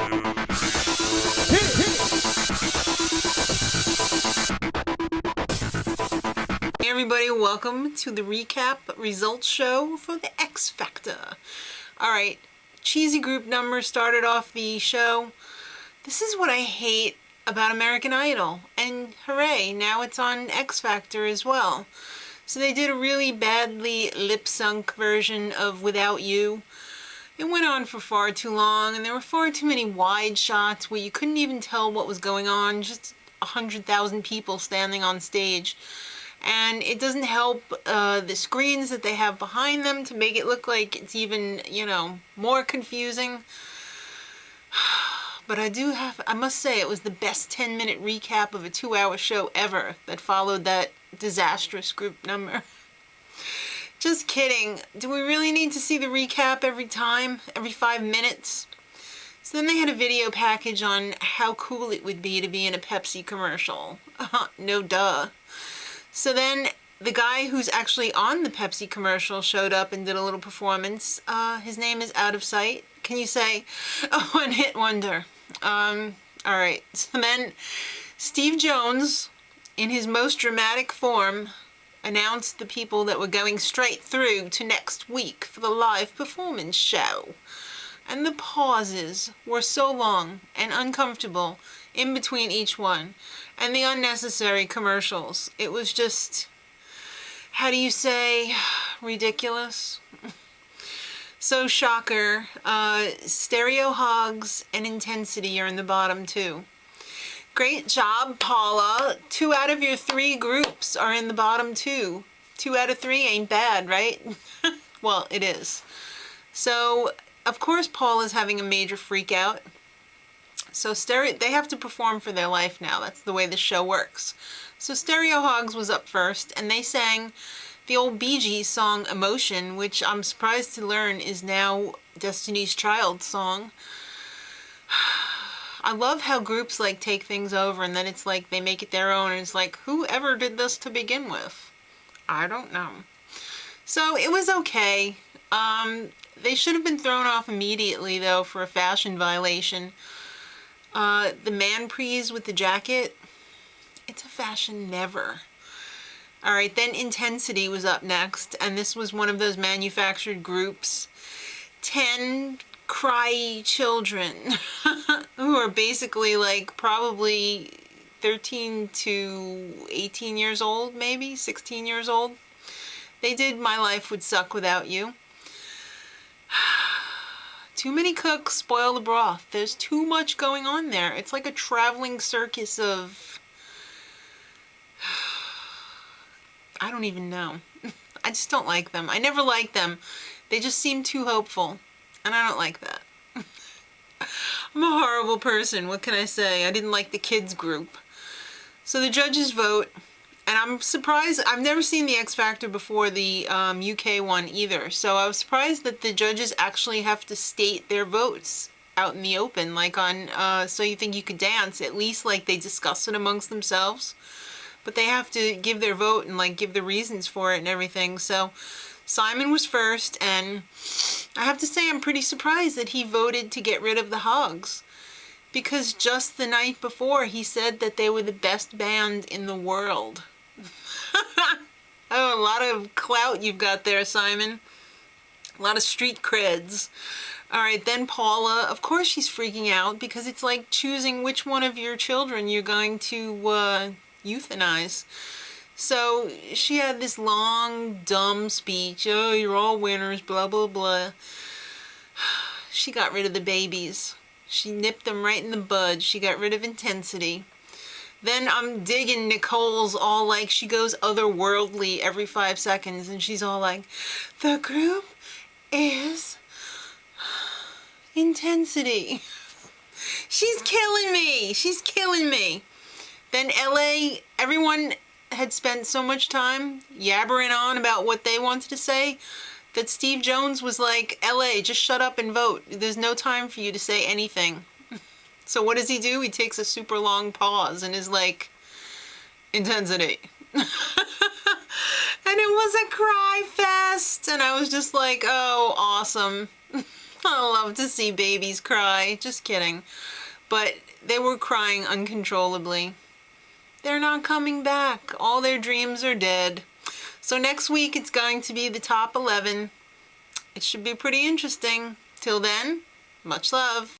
Hey everybody, welcome to the recap results show for the X Factor. Alright, cheesy group number started off the show. This is what I hate about American Idol, and hooray, now it's on X Factor as well. So they did a really badly lip-sunk version of Without You. It went on for far too long, and there were far too many wide shots where you couldn't even tell what was going on, just 100,000 people standing on stage. And it doesn't help the screens that they have behind them to make it look like it's even, more confusing. But I must say, it was the best 10-minute recap of a 2-hour show ever that followed that disastrous group number. Just kidding. Do we really need to see the recap every time? Every 5 minutes? So then they had a video package on how cool it would be to be in a Pepsi commercial. No duh. So then the guy who's actually on the Pepsi commercial showed up and did a little performance. His name is Out of Sight. Can you say, oh, one hit wonder? Alright. So then Steve Jones, in his most dramatic form, announced the people that were going straight through to next week for the live performance show. And the pauses were so long and uncomfortable in between each one. And the unnecessary commercials. It was just, how do you say, ridiculous? So shocker, Stereo Hogs and Intensity are in the bottom too. Great job, Paula. 2 out of your 3 groups are in the bottom too. 2 out of 3 ain't bad, right? Well, it is. So, of course, Paula's having a major freak out. So they have to perform for their life now. That's the way the show works. So Stereo Hogs was up first, and they sang the old Bee Gees song Emotion, which I'm surprised to learn is now Destiny's Child's song. I love how groups take things over and then it's like they make it their own, and it's like, whoever did this to begin with? I don't know. So it was okay. They should have been thrown off immediately though for a fashion violation. The man prees with the jacket, it's a fashion never. Alright, then Intensity was up next, and this was one of those manufactured groups. 10 cry children who are basically probably 13 to 18 years old, maybe 16 years old. They did My Life Would Suck Without You. Too many cooks spoil the broth. There's too much going on there. It's like a traveling circus of... I don't even know. I just don't like them. I never liked them. They just seem too hopeful. And I don't like that. I'm a horrible person. What can I say? I didn't like the kids group. So the judges vote. And I'm surprised, I've never seen the X Factor before the UK one either, so I was surprised that the judges actually have to state their votes out in the open, like on So You Think You Could Dance. At least they discuss it amongst themselves. But they have to give their vote and give the reasons for it and everything. So Simon was first, and I have to say I'm pretty surprised that he voted to get rid of the Hogs. Because just the night before he said that they were the best band in the world. Oh, a lot of clout you've got there, Simon. A lot of street creds. Alright, then Paula, of course she's freaking out because it's like choosing which one of your children you're going to euthanize. So she had this long, dumb speech. Oh, you're all winners, blah, blah, blah. She got rid of the babies. She nipped them right in the bud. She got rid of Intensity. Then I'm digging Nicole's all she goes otherworldly every 5 seconds, and she's all like, the group is Intensity. She's killing me. She's killing me. Then LA, everyone had spent so much time yabbering on about what they wanted to say that Steve Jones was like, LA, just shut up and vote. There's no time for you to say anything. So what does he do? He takes a super long pause and is like, Intensity. And it was a cry fest. And I was just like, oh, awesome. I love to see babies cry. Just kidding. But they were crying uncontrollably. They're not coming back. All their dreams are dead. So next week it's going to be the top 11. It should be pretty interesting. Till then, much love.